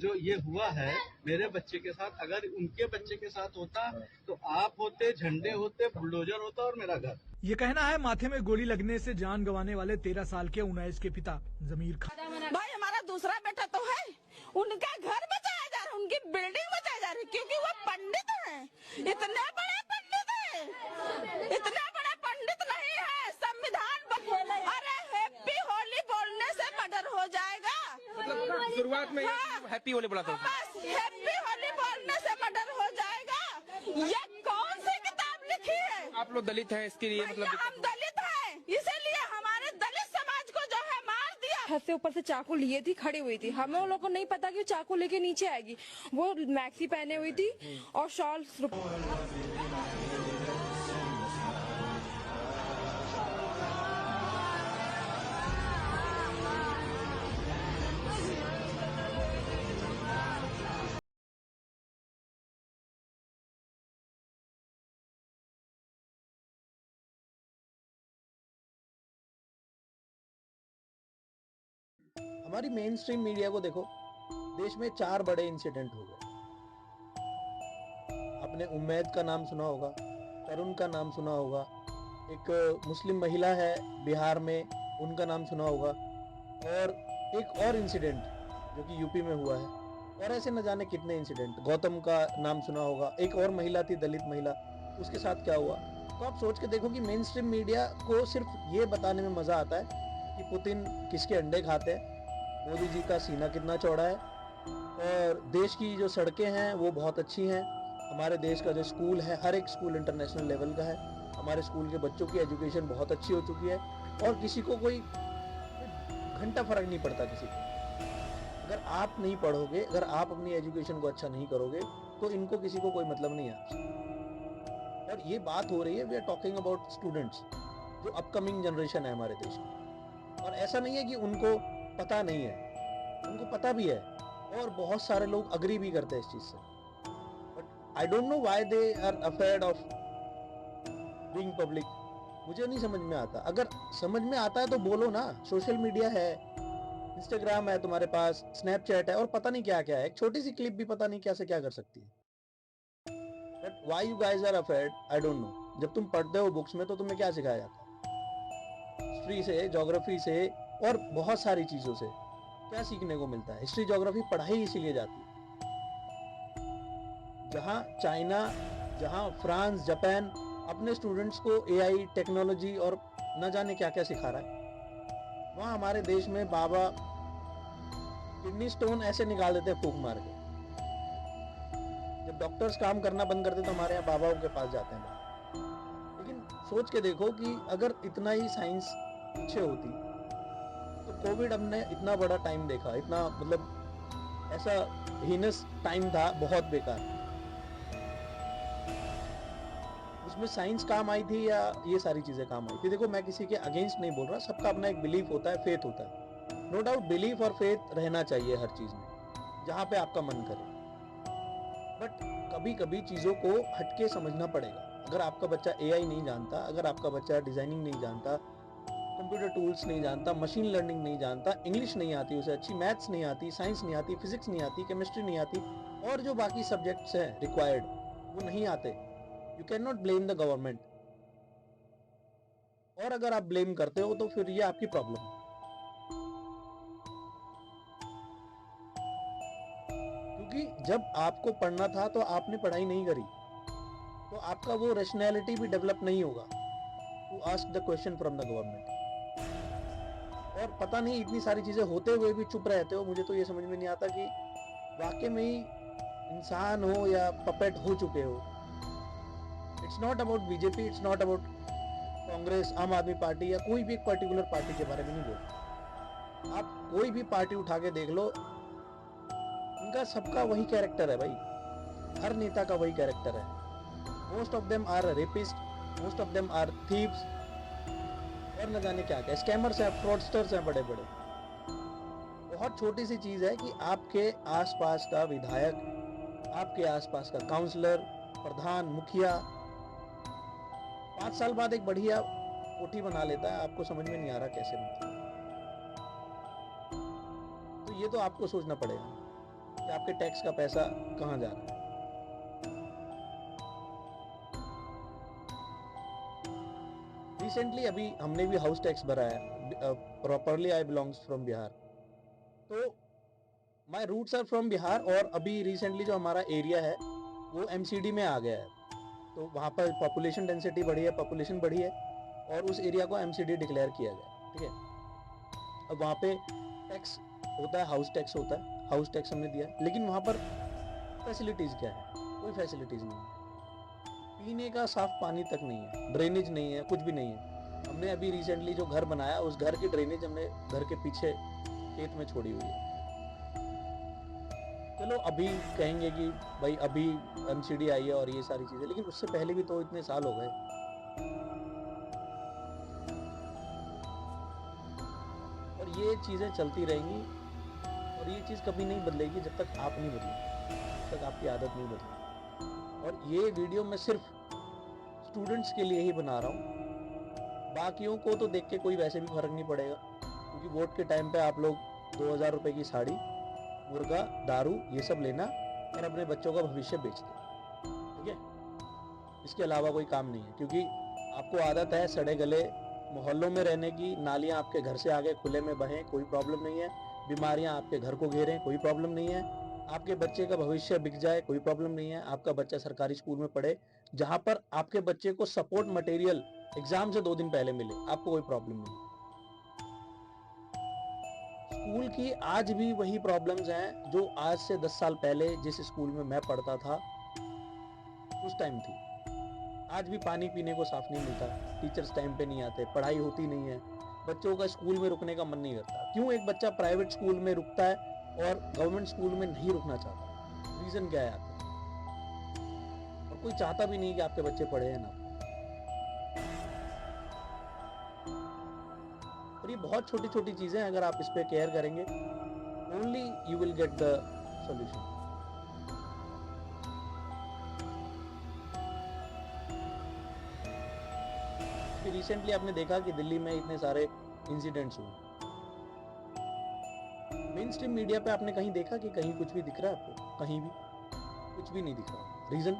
जो ये हुआ है मेरे बच्चे के साथ, अगर उनके बच्चे के साथ होता तो आप होते, झंडे होते, बुलडोजर होता और मेरा घर। ये कहना है माथे में गोली लगने से जान गंवाने वाले 13 साल के उनैस के पिता जमीर खान। भाई हमारा दूसरा बेटा तो है, उनका घर बचाया जा रहा है, उनकी बिल्डिंग बचाई जा रही है, क्योंकि वो पंडित हैं, इतने बड़े पंडित हैं, इतने बड़े पंडित नहीं है। संविधान अरे हैप्पी होली बोलने से मर्डर हो जाएगा। मतलब शुरुआत में हैप्पी होली बोला था, बस हैप्पी होली बोलने से मर्डर हो जाएगा। ये कौन सी किताब लिखी है? आप लोग दलित हैं, इसके लिए मतलब हम दलित हैं, इसीलिए हमारे दलित समाज को जो है मार दिया। छत से ऊपर से चाकू लिए थी, खड़ी हुई थी, हमें लोगों को नहीं पता कि वो चाकू लेके नीचे आएगी। वो मैक्सी पहने हुई थी और शॉल। हमारी मेन स्ट्रीम मीडिया को देखो, देश में 4 बड़े इंसिडेंट हो गए। आपने उम्मैद का नाम सुना होगा, तरुण का नाम सुना होगा, एक मुस्लिम महिला है बिहार में, उनका नाम सुना होगा, और एक और इंसिडेंट जो कि यूपी में हुआ है, और ऐसे न जाने कितने इंसिडेंट। गौतम का नाम सुना होगा, एक और महिला थी, दलित महिला, उसके साथ क्या हुआ। तो आप सोच के देखो कि मेन स्ट्रीम मीडिया को सिर्फ ये बताने में मज़ा आता है कि पुतिन किसके अंडे खाते हैं, मोदी जी का सीना कितना चौड़ा है, और देश की जो सड़कें हैं वो बहुत अच्छी हैं, हमारे देश का जो स्कूल है हर एक स्कूल इंटरनेशनल लेवल का है, हमारे स्कूल के बच्चों की एजुकेशन बहुत अच्छी हो चुकी है, और किसी को कोई घंटा फर्क नहीं पड़ता किसी को। अगर आप नहीं पढ़ोगे, अगर आप अपनी एजुकेशन को अच्छा नहीं करोगे, तो इनको किसी को कोई मतलब नहीं है आपसे। और ये बात हो रही है, we are talking about students, जो अपकमिंग जनरेशन है हमारे देश की। और ऐसा नहीं है कि उनको पता नहीं है, उनको पता भी है, और बहुत सारे लोग अग्री भी करते हैं इस चीज से। But I don't know why they are afraid of being public. मुझे नहीं समझ में आता। अगर समझ में आता है तो बोलो ना। सोशल मीडिया है, इंस्टाग्राम है तुम्हारे पास, स्नैपचैट है, और पता नहीं क्या क्या है। एक छोटी सी क्लिप भी पता नहीं क्या से क्या कर सकती है। But why you guys are afraid, I don't know. जब तुम पढ़ते हो बुक्स में तो तुम्हें क्या सिखाया जाता है? हिस्ट्री से, ज्योग्राफी से, और बहुत सारी चीजों से क्या सीखने को मिलता है। हिस्ट्री ज्योग्राफी पढ़ाई इसीलिए जाती है। जहां चाइना, जहां फ्रांस, जापान अपने स्टूडेंट्स को एआई, टेक्नोलॉजी और न जाने क्या क्या सिखा रहा है, वहां हमारे देश में बाबा किडनी स्टोन ऐसे निकाल देते फूंक मार के। जब डॉक्टर्स काम करना बंद करते तो हमारे यहाँ बाबाओं के पास जाते हैं। लेकिन सोच के देखो कि अगर इतना ही साइंस पीछे होती तो कोविड हमने इतना बड़ा टाइम देखा, इतना मतलब ऐसा हीनस टाइम था, बहुत बेकार। उसमें साइंस काम आई थी या ये सारी चीजें काम आई थी? देखो, मैं किसी के अगेंस्ट नहीं बोल रहा, सबका अपना एक बिलीफ होता है, फेथ होता है। नो डाउट बिलीफ और फेथ रहना चाहिए हर चीज में, जहां पे आपका मन करे। बट कभी कभी चीजों को हटके समझना पड़ेगा। अगर आपका बच्चा एआई नहीं जानता, अगर आपका बच्चा डिजाइनिंग नहीं जानता, कंप्यूटर टूल्स नहीं जानता, मशीन लर्निंग नहीं जानता, इंग्लिश नहीं आती उसे अच्छी, मैथ्स नहीं आती, साइंस नहीं आती, फिजिक्स नहीं आती, केमिस्ट्री नहीं आती, और जो बाकी सब्जेक्ट्स हैं रिक्वायर्ड वो नहीं आते, you can not blame the government. और अगर आप ब्लेम करते हो तो फिर ये आपकी प्रॉब्लम है। क्योंकि जब आपको पढ़ना था तो आपने पढ़ाई नहीं करी, तो आपका वो रैशनैलिटी भी डेवलप नहीं होगा to ask the question from the government. और पता नहीं इतनी सारी चीजें होते हुए भी चुप रहते हो। मुझे तो ये समझ में नहीं आता कि वाकई में ही इंसान हो या पपेट हो चुके हो। It's not about BJP, it's not about Congress, आम आदमी पार्टी या कोई भी एक पर्टिकुलर पार्टी के बारे में नहीं बोल। आप कोई भी पार्टी उठा के देख लो, उनका सबका वही कैरेक्टर है भाई। हर नेता का वही कैरेक्टर है। Most of them are rapist, most of them are thieves, और न जाने क्या क्या, स्कैमर्स हैं, फ्रॉडस्टर्स हैं बड़े बड़े। बहुत छोटी सी चीज है कि आपके आसपास का विधायक, आपके आसपास का काउंसलर, प्रधान, मुखिया 5 साल बाद एक बढ़िया कोठी बना लेता है, आपको समझ में नहीं आ रहा कैसे बनता। तो ये तो आपको सोचना पड़ेगा। कि आपके टैक्स का पैसा कहाँ जा रहा है। रिसेंटली अभी हमने भी हाउस टैक्स भरा है। Properly I belongs from Bihar, तो my roots are from Bihar, और अभी रिसेंटली जो हमारा एरिया है वो एमसीडी में आ गया है, तो वहाँ पर पॉपुलेशन डेंसिटी बढ़ी है, पॉपुलेशन बढ़ी है, और उस एरिया को एमसीडी डिक्लेयर किया गया। ठीक है, अब वहाँ पे टैक्स होता है, हाउस टैक्स होता है, हाउस टैक्स हमने दिया, लेकिन वहाँ पर फैसिलिटीज़ क्या है? कोई फैसिलिटीज़ नहीं है, पीने का साफ पानी तक नहीं है, ड्रेनेज नहीं है, कुछ भी नहीं है। हमने अभी रिसेंटली जो घर बनाया, उस घर की ड्रेनेज हमने घर के पीछे खेत में छोड़ी हुई है। चलो अभी कहेंगे कि भाई अभी एमसीडी आई है और ये सारी चीज़ें, लेकिन उससे पहले भी तो इतने साल हो गए। और ये चीज़ें चलती रहेंगी, और ये चीज़ कभी नहीं बदलेगी जब तक आप नहीं बदलेंगे, जब तक आपकी आदत नहीं बदलेगी। और ये वीडियो मैं सिर्फ स्टूडेंट्स के लिए ही बना रहा हूँ, बाकियों को तो देख के कोई वैसे भी फर्क नहीं पड़ेगा, क्योंकि वोट के टाइम पे आप लोग 2000 रुपए की साड़ी, मुर्गा, दारू ये सब लेना और अपने बच्चों का भविष्य बेच देना। ठीक है, इसके अलावा कोई काम नहीं है, क्योंकि आपको आदत है सड़े गले मोहल्लों में रहने की, नालियाँ आपके घर से आगे खुले में बहें, कोई प्रॉब्लम नहीं है, बीमारियाँ आपके घर को घेरें, कोई प्रॉब्लम नहीं है, आपके बच्चे का भविष्य बिक जाए, कोई प्रॉब्लम नहीं है, आपका बच्चा सरकारी स्कूल में पढ़े जहाँ पर आपके बच्चे को सपोर्ट मटेरियल एग्जाम से 2 दिन पहले मिले, आपको कोई प्रॉब्लम नहीं। स्कूल की आज भी वही प्रॉब्लम्स हैं जो आज से 10 साल पहले जिस स्कूल में मैं पढ़ता था उस टाइम थी। आज भी पानी पीने को साफ नहीं मिलता, टीचर्स टाइम पे नहीं आते, पढ़ाई होती नहीं है, बच्चों का स्कूल में रुकने का मन नहीं करता। क्यों एक बच्चा प्राइवेट स्कूल में रुकता है और गवर्नमेंट स्कूल में नहीं रुकना चाहता? रीजन क्या है आपका? और कोई चाहता भी नहीं कि आपके बच्चे पढ़े हैं ना। और ये बहुत छोटी छोटी चीजें, अगर आप इस पे केयर करेंगे, only you will get the solution. Recently आपने देखा कि दिल्ली में इतने सारे इंसिडेंट्स हुए, मेन स्ट्रीम मीडिया पे आपने कहीं देखा कि कहीं कुछ भी दिख रहा है आपको? कहीं भी कुछ भी नहीं दिख रहा। रीजन,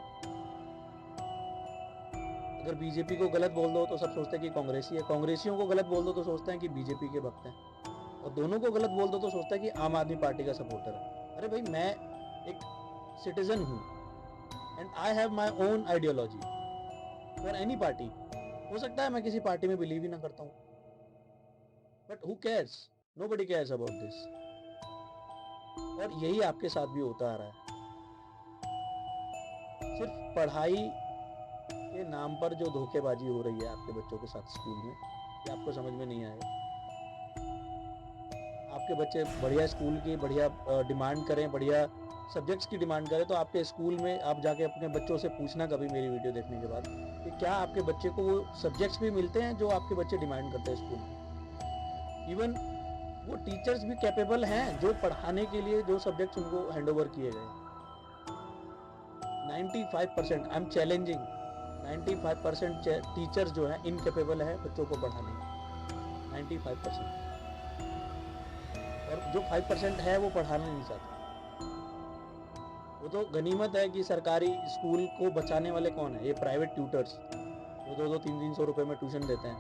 अगर बीजेपी को गलत बोल दो तो सब सोचते हैं कि कांग्रेसी है, कांग्रेसियों को गलत बोल दो तो सोचते हैं कि बीजेपी के भक्त हैं, और दोनों को गलत बोल दो तो सोचता है कि आम आदमी पार्टी का सपोर्टर है। अरे भाई, मैं एक सिटीजन हूँ and I have my own ideology for any party. हो सकता है मैं किसी पार्टी में बिलीव ही ना करता हूँ, but who cares? Nobody cares about this. और यही आपके साथ भी होता आ रहा है। सिर्फ पढ़ाई के नाम पर जो धोखेबाजी हो रही है आपके बच्चों के साथ स्कूल में, ये आपको समझ में नहीं आएगा। आपके बच्चे बढ़िया स्कूल की बढ़िया डिमांड करें, बढ़िया सब्जेक्ट्स की डिमांड करें, तो आपके स्कूल में आप जाके अपने बच्चों से पूछना कभी मेरी वीडियो देखने के बाद कि क्या आपके बच्चे को वो सब्जेक्ट्स भी मिलते हैं जो आपके बच्चे डिमांड करते हैं स्कूल में। इवन वो टीचर्स भी कैपेबल हैं जो पढ़ाने के लिए जो सब्जेक्ट्स उनको हैंडओवर किए गए। 95%, आई एम चैलेंजिंग, 95% टीचर्स जो हैं इनकेपेबल है बच्चों को पढ़ाने में, 95%। और जो 5% है वो पढ़ाना नहीं चाहता। वो तो गनीमत है कि सरकारी स्कूल को बचाने वाले कौन है? ये प्राइवेट ट्यूटर्स जो 200-300 रुपए में ट्यूशन देते हैं।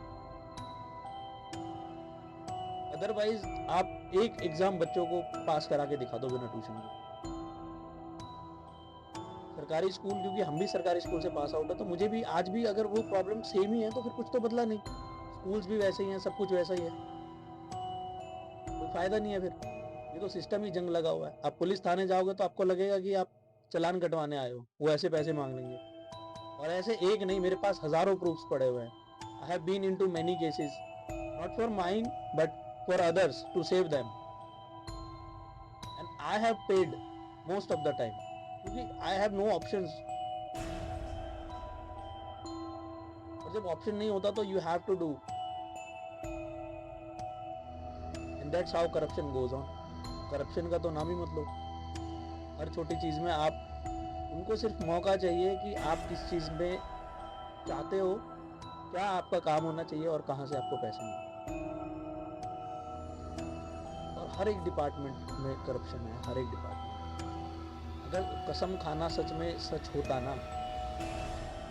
अदरवाइज आप एक एग्जाम बच्चों को पास करा के दिखा दो बिना ट्यूशन के। सरकारी स्कूल, क्योंकि हम भी सरकारी स्कूल से पास आउट है, तो मुझे भी आज भी अगर वो प्रॉब्लम सेम ही है तो फिर कुछ तो बदला नहीं। स्कूल्स भी वैसे ही हैं, सब कुछ वैसा ही है, कोई फायदा नहीं है। फिर ये तो सिस्टम ही जंग लगा हुआ है। आप पुलिस थाने जाओगे तो आपको लगेगा कि आप चालान कटवाने आए हो, वो ऐसे पैसे मांग लेंगे। और ऐसे एक नहीं, मेरे पास हजारों प्रूफ्स पड़े हुए हैं। I have been into many cases, not for mine but for others to save them, and I have paid most of the time, क्योंकि आई हैव नो ऑप्शंस। और जब ऑप्शन नहीं होता तो you have to do, and that's how corruption goes on. Corruption का तो नाम ही मत लो। हर छोटी चीज में आप उनको सिर्फ मौका चाहिए कि आप किस चीज में चाहते हो, क्या आपका काम होना चाहिए और कहां से आपको पैसे मिले। और हर एक डिपार्टमेंट में करप्शन है, हर एक डिपार्टमेंट। अगर कसम खाना सच में सच होता ना,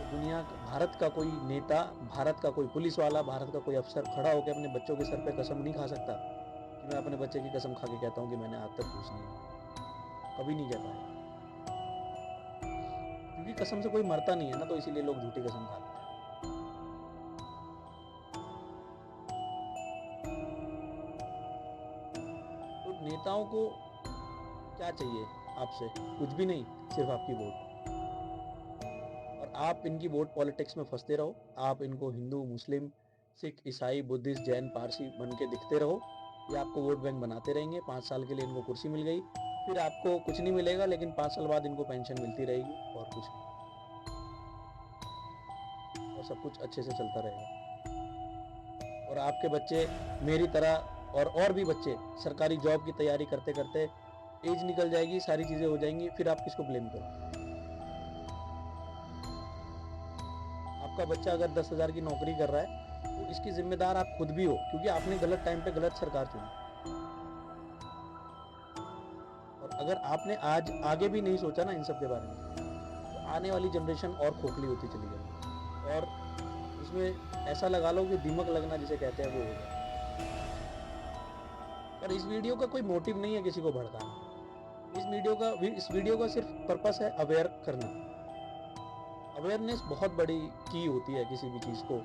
तो भारत का कोई नेता, भारत का कोई पुलिस वाला, भारत का कोई अफसर खड़ा होकर अपने बच्चों के सर पे कसम नहीं खा सकता कि मैं अपने बच्चे की कसम खा के कहता हूँ कि मैंने आज तक कुछ नहीं, कभी नहीं कह पाया। क्योंकि कसम से कोई मरता नहीं है ना, तो इसीलिए लोग झूठी कसम खाते हैं। तो नेताओं को क्या चाहिए आपसे? कुछ भी नहीं, सिर्फ आपकी वोट। और आप इनकी वोट पॉलिटिक्स में फंसते रहो। आप इनको हिंदू, मुस्लिम, सिख, ईसाई, बुद्धिस्ट, जैन, पारसी बन के दिखते रहो। ये आपको वोट बैंक बनाते रहेंगे। 5 साल के लिए इनको कुर्सी मिल गई, फिर आपको कुछ नहीं मिलेगा, लेकिन 5 साल बाद इनको पेंशन मिलती रहेगी और कुछ नहीं, और सब कुछ अच्छे से चलता रहेगा। और आपके बच्चे मेरी तरह और भी बच्चे सरकारी जॉब की तैयारी करते करते एज निकल जाएगी, सारी चीजें हो जाएंगी, फिर आप किसको ब्लेम करो? आपका बच्चा अगर 10,000 की नौकरी कर रहा है तो इसकी जिम्मेदार आप खुद भी हो, क्योंकि आपने गलत टाइम पे गलत सरकार चुनी। और अगर आपने आज आगे भी नहीं सोचा ना इन सब के बारे में, तो आने वाली जनरेशन और खोखली होती चली जाएगी। और उसमें ऐसा लगा लो कि दीमक लगना जिसे कहते हैं वो होगा। और इस वीडियो का कोई मोटिव नहीं है किसी को भड़काना। इस वीडियो का सिर्फ पर्पस है अवेयर करना। अवेयरनेस बहुत बड़ी की होती है किसी भी चीज को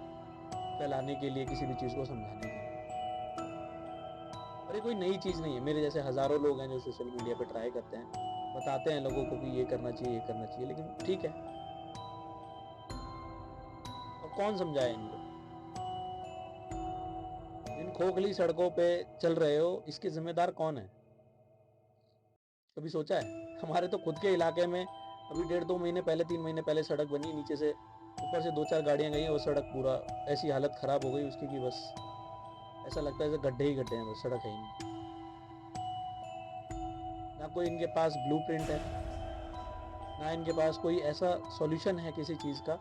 फैलाने के लिए, किसी भी चीज को समझाने के लिए। और ये कोई नई चीज नहीं है। मेरे जैसे हजारों लोग हैं जो सोशल मीडिया पे ट्राई करते हैं, बताते हैं लोगों को कि ये करना चाहिए, ये करना चाहिए, लेकिन ठीक है, और कौन समझाए इनको? इन खोखली सड़कों पे चल रहे हो, इसके जिम्मेदार कौन है? कभी सोचा है? हमारे तो खुद के इलाके में अभी 1.5-2 महीने पहले, 3 महीने पहले सड़क बनी, नीचे से ऊपर से 2-4 गाड़ियां गई, वो सड़क पूरा ऐसी हालत खराब हो गई उसकी कि बस ऐसा लगता है जैसे गड्ढे ही गड्ढे हैं, बस सड़क है ही नहीं। ना कोई इनके पास ब्लूप्रिंट है, ना इनके पास कोई ऐसा सॉल्यूशन है किसी चीज का।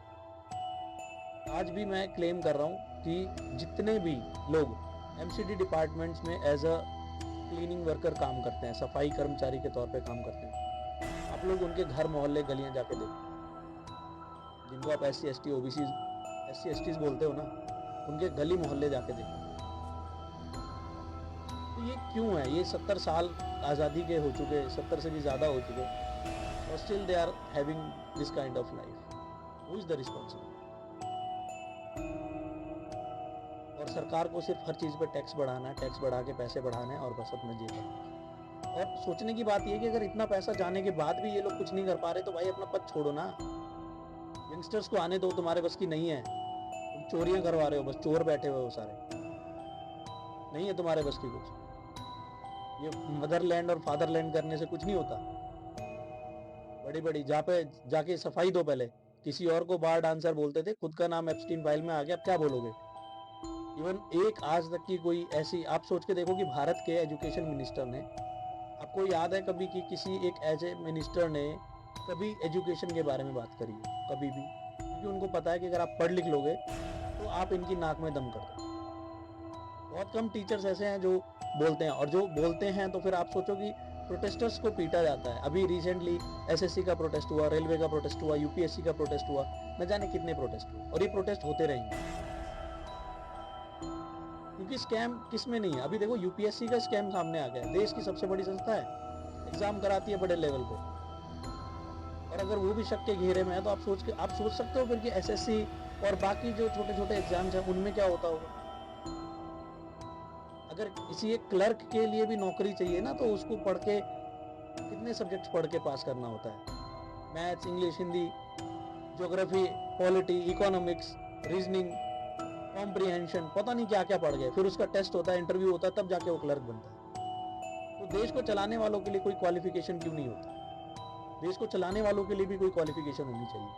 आज भी मैं क्लेम कर रहा हूँ कि जितने भी लोग एमसीडी डिपार्टमेंट्स में एज अ क्लीनिंग वर्कर काम करते हैं, सफाई कर्मचारी के तौर पे काम करते हैं, आप लोग उनके घर, मोहल्ले, गलियां जाके देखो। जिनको आप SC ST OBC SC STs बोलते हो ना, उनके गली मोहल्ले जाके देखो। तो ये क्यों है? ये 70 साल आज़ादी के हो चुके, 70 से भी ज़्यादा हो चुके, और still they are having this kind of life. Who is the responsible? और सरकार को सिर्फ हर चीज़ पे टैक्स बढ़ाना है, टैक्स बढ़ा के पैसे बढ़ाने हैं और बस अपने जेब में। और सोचने की बात यह कि अगर इतना पैसा जाने के बाद भी ये लोग कुछ नहीं कर पा रहे, तो भाई अपना पद छोड़ो ना। यंगस्टर्स को आने दो, तुम्हारे बस की नहीं है। तुम चोरियां करवा रहे हो, बस चोर बैठे हुए हो सारे, नहीं है तुम्हारे बस की कुछ। ये मदरलैंड और फादरलैंड करने से कुछ नहीं होता। बड़ी बड़ी जाके सफाई दो। पहले किसी और को बार डांसर बोलते थे, खुद का नाम एप्स्टीन फाइल में आ गया, अब क्या बोलोगे? इवन एक आज तक की कोई ऐसी, आप सोच के देखो कि भारत के एजुकेशन मिनिस्टर ने, आपको याद है कभी कि किसी एक ऐसे मिनिस्टर ने कभी एजुकेशन के बारे में बात करी है? कभी भी? क्योंकि उनको पता है कि अगर आप पढ़ लिख लोगे तो आप इनकी नाक में दम कर दो। बहुत कम टीचर्स ऐसे हैं जो बोलते हैं, और जो बोलते हैं तो फिर आप सोचो कि प्रोटेस्टर्स को पीटा जाता है। अभी रिसेंटली SSC का प्रोटेस्ट हुआ, रेलवे का प्रोटेस्ट हुआ, UPSC का प्रोटेस्ट हुआ, न जाने कितने प्रोटेस्ट हुए, और ये प्रोटेस्ट होते रहेंगे। क्योंकि स्कैम किस में नहीं है? अभी देखो UPSC का स्कैम सामने आ गया। देश की सबसे बड़ी संस्था है, एग्जाम कराती है बड़े लेवल पे, और अगर वो भी शक के घेरे में है तो आप सोच सकते हो फिर कि SSC और बाकी जो छोटे छोटे एग्जाम्स हैं उनमें क्या होता होगा। अगर किसी एक क्लर्क के लिए भी नौकरी चाहिए ना, तो उसको पढ़ के, कितने सब्जेक्ट्स पढ़ के पास करना होता है? Maths, English, Hindi, geography, polity, economics, reasoning, comprehension, पता नहीं क्या क्या पढ़ गए। फिर उसका टेस्ट होता है, इंटरव्यू होता है, तब जाके वो क्लर्क बनता है। तो देश को चलाने वालों के लिए कोई क्वालिफिकेशन क्यों नहीं होती? देश को चलाने वालों के लिए भी कोई क्वालिफिकेशन होनी चाहिए।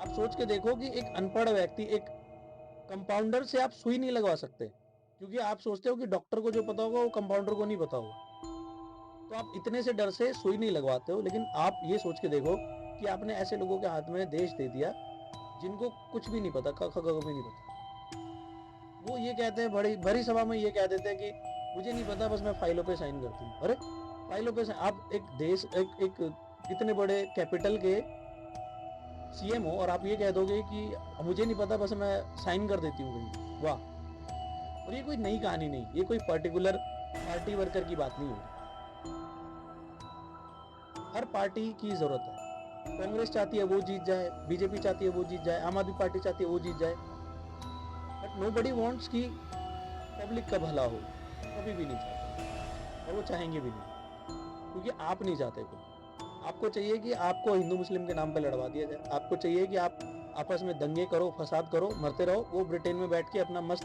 आप सोच के देखो कि एक अनपढ़ व्यक्ति, एक कंपाउंडर से आप सुई नहीं लगवा सकते, क्योंकि आप सोचते हो कि डॉक्टर को जो पता होगा वो कंपाउंडर को नहीं पता होगा, तो आप इतने से डर से सुई नहीं लगवाते हो। लेकिन आप ये सोच के देखो कि आपने ऐसे लोगों के हाथ में देश दे दिया जिनको कुछ भी नहीं पता, क भी नहीं पता। वो ये कहते हैं, बड़ी भरी सभा में ये कह देते हैं कि मुझे नहीं पता, बस मैं फाइलों पे साइन करती हूँ। अरे फाइलों पे आप एक देश एक इतने बड़े कैपिटल के सीएम हो और आप ये कह दोगे कि मुझे नहीं पता, बस मैं साइन कर देती हूँ कहीं। वाह। और ये कोई नई कहानी नहीं, ये कोई पर्टिकुलर पार्टी वर्कर की बात नहीं होगी। हर पार्टी की जरूरत है। कांग्रेस चाहती है वो जीत जाए, बीजेपी चाहती है वो जीत जाए, आम आदमी पार्टी चाहती है वो जीत जाए, बट नोबडी वांट्स कि पब्लिक का भला हो। कभी भी नहीं चाहते और वो चाहेंगे भी नहीं, क्योंकि आप नहीं चाहते कोई। आपको चाहिए कि आपको हिंदू मुस्लिम के नाम पे लड़वा दिया जाए, आपको चाहिए कि आप आपस में दंगे करो, फसाद करो, मरते रहो। वो ब्रिटेन में बैठ के अपना मस्त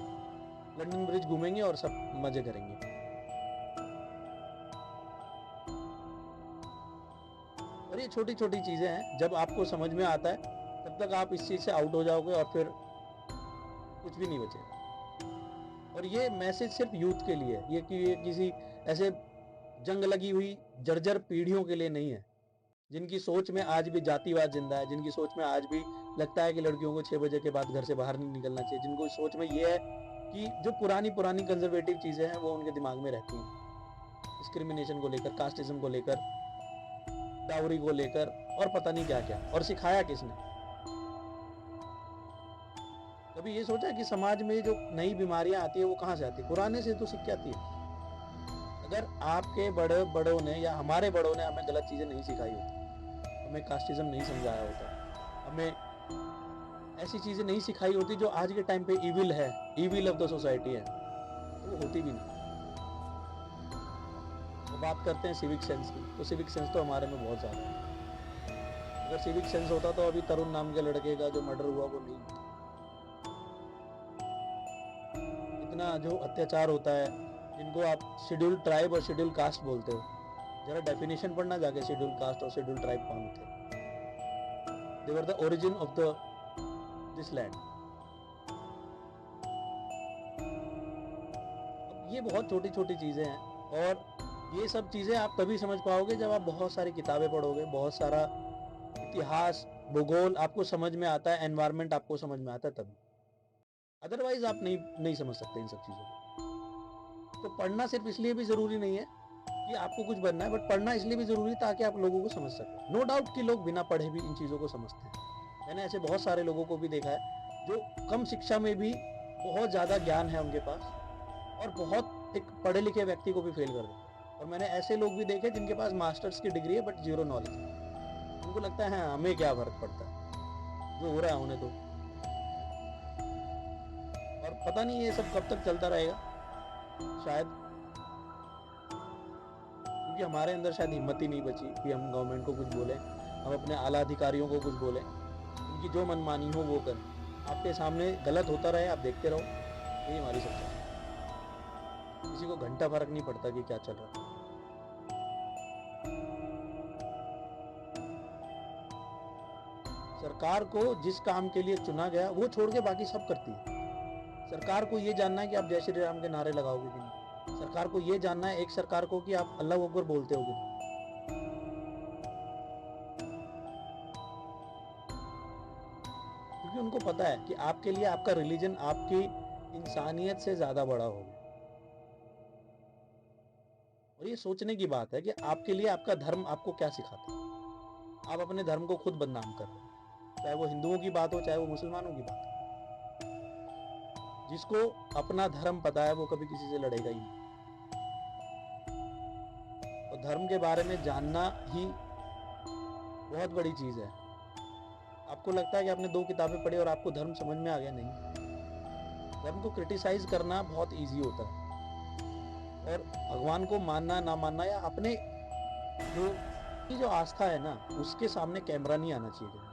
लंदन ब्रिज घूमेंगे और सब मजे करेंगे। और ये छोटी छोटी चीजें हैं, जब आपको समझ में आता है तब तक आप इस चीज से आउट हो जाओगे और फिर कुछ भी नहीं बचेगा। और ये मैसेज सिर्फ यूथ के लिए है, ये कि ये किसी ऐसे जंग लगी हुई जर्जर पीढ़ियों के लिए नहीं है, जिनकी सोच में आज भी जातिवाद जिंदा है, जिनकी सोच में आज भी लगता है कि लड़कियों को 6 बजे के बाद घर से बाहर नहीं निकलना चाहिए, जिनको सोच में ये है कि जो पुरानी पुरानी कंजर्वेटिव चीजें हैं वो उनके दिमाग में रहती हैं, डिस्क्रिमिनेशन को लेकर, कास्टिज्म को लेकर, डाउरी को लेकर और पता नहीं क्या क्या। और सिखाया किसने? कभी ये सोचा कि समाज में जो नई बीमारियां आती है वो कहाँ से आती है? पुराने से तो सीख के आती है। अगर आपके बड़ों ने या हमारे बड़ों ने हमें गलत चीजें नहीं सिखाई होती, हमें कास्टिज्म नहीं समझाया होता, हमें ऐसी चीजें नहीं सिखाई होती जो आज के टाइम पे इविल है, इविल ऑफ द सोसाइटी है, तो वो होती भी नहीं। तो बात करते हैं सिविक सेंस की, तो सिविक सेंस तो हमारे में बहुत ज्यादा है। अगर सिविक सेंस होता तो अभी तरुण नाम के लड़के का जो मर्डर हुआ वो नहीं होता। इतना जो अत्याचार होता है, जिनको आप शेड्यूल ट्राइब और शेड्यूल कास्ट बोलते हो, जरा डेफिनेशन पढ़ना जाके शेड्यूल कास्ट और शेड्यूल ट्राइब कौन थे। They were the origin of the this land. ये बहुत छोटी छोटी चीजें हैं, और ये सब चीजें आप तभी समझ पाओगे जब आप बहुत सारी किताबें पढ़ोगे, बहुत सारा इतिहास, भूगोल आपको समझ में आता है, एनवायरनमेंट आपको समझ में आता है तभी। अदरवाइज आप नहीं समझ सकते इन सब चीजों को। तो पढ़ना सिर्फ इसलिए भी जरूरी नहीं है कि आपको कुछ बनना है, बट पढ़ना इसलिए भी जरूरी है ताकि आप लोगों को समझ सकें। नो डाउट कि लोग बिना पढ़े भी इन चीजों को समझते हैं। मैंने ऐसे बहुत सारे लोगों को भी देखा है जो कम शिक्षा में भी बहुत ज्यादा ज्ञान है उनके पास, और बहुत एक पढ़े लिखे व्यक्ति को भी फेल कर देते हैं। और मैंने ऐसे लोग भी देखे जिनके पास मास्टर्स की डिग्री है बट जीरो नॉलेज है। उनको लगता है हाँ, हमें क्या फर्क पड़ता है, जो हो रहा है होने दो। और पता नहीं ये सब कब तक चलता रहेगा, शायद क्योंकि हमारे अंदर शायद हिम्मत ही नहीं बची कि हम गवर्नमेंट को कुछ बोलें, हम अपने आला अधिकारियों को कुछ बोलें, उनकी जो मनमानी हो वो करें। आपके सामने गलत होता रहे, आप देखते रहो, यही हमारी सच्चाई है। किसी को घंटा फर्क नहीं पड़ता कि क्या चल रहा है। सरकार को जिस काम के लिए चुना गया वो छोड़ के बाकी सब करती है। सरकार को ये जानना है कि आप जय श्री राम के नारे लगाओगे कि नहीं। सरकार को ये जानना है, एक सरकार को, कि आप अल्लाह अकबर बोलते हो कि नहीं। क्योंकि उनको पता है कि आपके लिए आपका रिलीजन आपकी इंसानियत से ज्यादा बड़ा होगा। और ये सोचने की बात है कि आपके लिए आपका धर्म आपको क्या सिखाता है। आप अपने धर्म को खुद बदनाम कर रहे हो, चाहे वो हिंदुओं की बात हो चाहे वो मुसलमानों की बात हो। जिसको अपना धर्म पता है वो कभी किसी से लड़ेगा ही नहीं। और धर्म के बारे में जानना ही बहुत बड़ी चीज है। आपको लगता है कि आपने 2 किताबें पढ़ी और आपको धर्म समझ में आ गया? नहीं। धर्म को क्रिटिसाइज करना बहुत इजी होता है, और भगवान को मानना ना मानना, या अपने जो आस्था है ना, उसके सामने कैमरा नहीं आना चाहिए।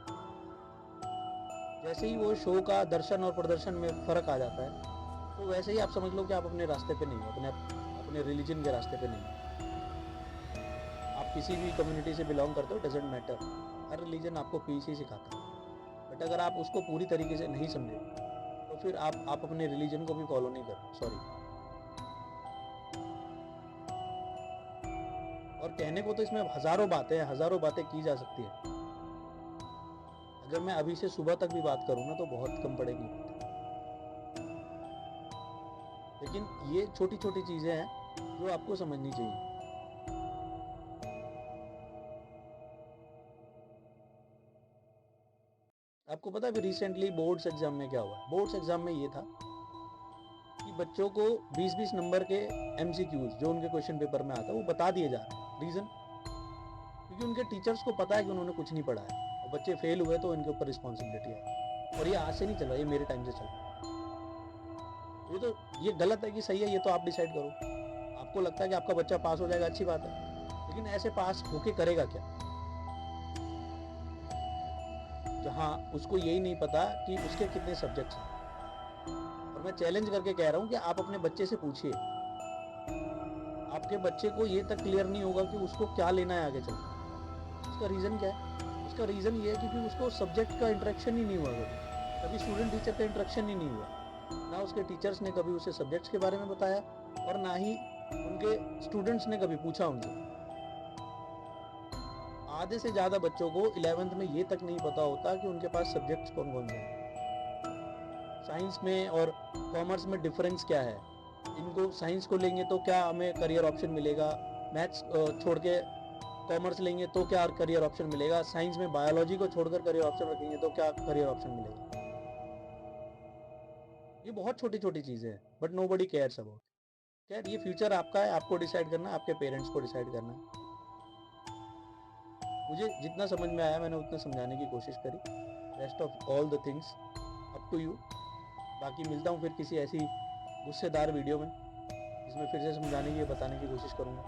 जैसे ही वो शो का दर्शन और प्रदर्शन में फर्क आ जाता है, तो वैसे ही आप समझ लो कि आप अपने रास्ते पे नहीं हो, अपने रिलीजन के रास्ते पे नहीं हो। आप किसी भी कम्युनिटी से बिलोंग करते हो, डजेंट मैटर, हर रिलीजन आपको पीस ही सिखाता है। बट अगर आप उसको पूरी तरीके से नहीं समझे तो फिर आप अपने रिलीजन को भी फॉलो नहीं कर, सॉरी। और कहने को तो इसमें हजारों बातें की जा सकती है। अगर मैं अभी से सुबह तक भी बात करूं ना तो बहुत कम पड़ेगी। लेकिन ये छोटी छोटी चीजें हैं जो आपको समझनी चाहिए। आपको पता है अभी रिसेंटली बोर्ड्स एग्जाम में क्या हुआ? बोर्ड्स एग्जाम में ये था कि बच्चों को 20-20 नंबर के MCQs जो उनके क्वेश्चन पेपर में आता है वो बता दिए जा रहे हैं। रीजन? क्योंकि उनके टीचर्स को पता है कि उन्होंने कुछ नहीं पढ़ा है और बच्चे फेल हुए तो इनके ऊपर रिस्पॉन्सिबिलिटी है। और ये आज से नहीं चल रहा, ये मेरे टाइम से चल रहा है। ये गलत है कि सही है, ये तो आप डिसाइड करो। आपको लगता है कि आपका बच्चा पास हो जाएगा, अच्छी बात है, लेकिन ऐसे पास होके करेगा क्या जहाँ उसको यही नहीं पता कि उसके कितने सब्जेक्ट्स हैं। और मैं चैलेंज करके कह रहा हूँ कि आप अपने बच्चे से पूछिए, आपके बच्चे को ये तक क्लियर नहीं होगा कि उसको क्या लेना है आगे चलकर। उसका रीज़न क्या है? उसका रीज़न ये है क्योंकि उसको सब्जेक्ट का इंटरेक्शन ही नहीं हुआ, कभी स्टूडेंट टीचर का इंटरेक्शन ही नहीं हुआ। ना उसके टीचर्स ने कभी उसे सब्जेक्ट्स के बारे में बताया और ना ही उनके स्टूडेंट्स ने कभी पूछा उनसे। आधे से ज़्यादा बच्चों को 11th में ये तक नहीं पता होता कि उनके पास सब्जेक्ट्स कौन कौन से हैं। साइंस में और कॉमर्स में डिफरेंस क्या है? इनको साइंस को लेंगे तो क्या हमें करियर ऑप्शन मिलेगा, मैथ्स छोड़ के कॉमर्स लेंगे तो क्या करियर ऑप्शन मिलेगा, साइंस में बायोलॉजी को छोड़कर करियर ऑप्शन रखेंगे तो क्या करियर ऑप्शन मिलेगा। ये बहुत छोटी छोटी चीज़ें हैं बट नोबडी केयर्स अबाउट। खैर, ये फ्यूचर आपका है, आपको डिसाइड करना है, आपके पेरेंट्स को डिसाइड करना है। मुझे जितना समझ में आया मैंने उतना समझाने की कोशिश करी। Rest of all the things up to you. बाकी मिलता हूँ फिर किसी ऐसी गुस्सेदार वीडियो में जिसमें फिर से समझाने की बताने की कोशिश करूँगा।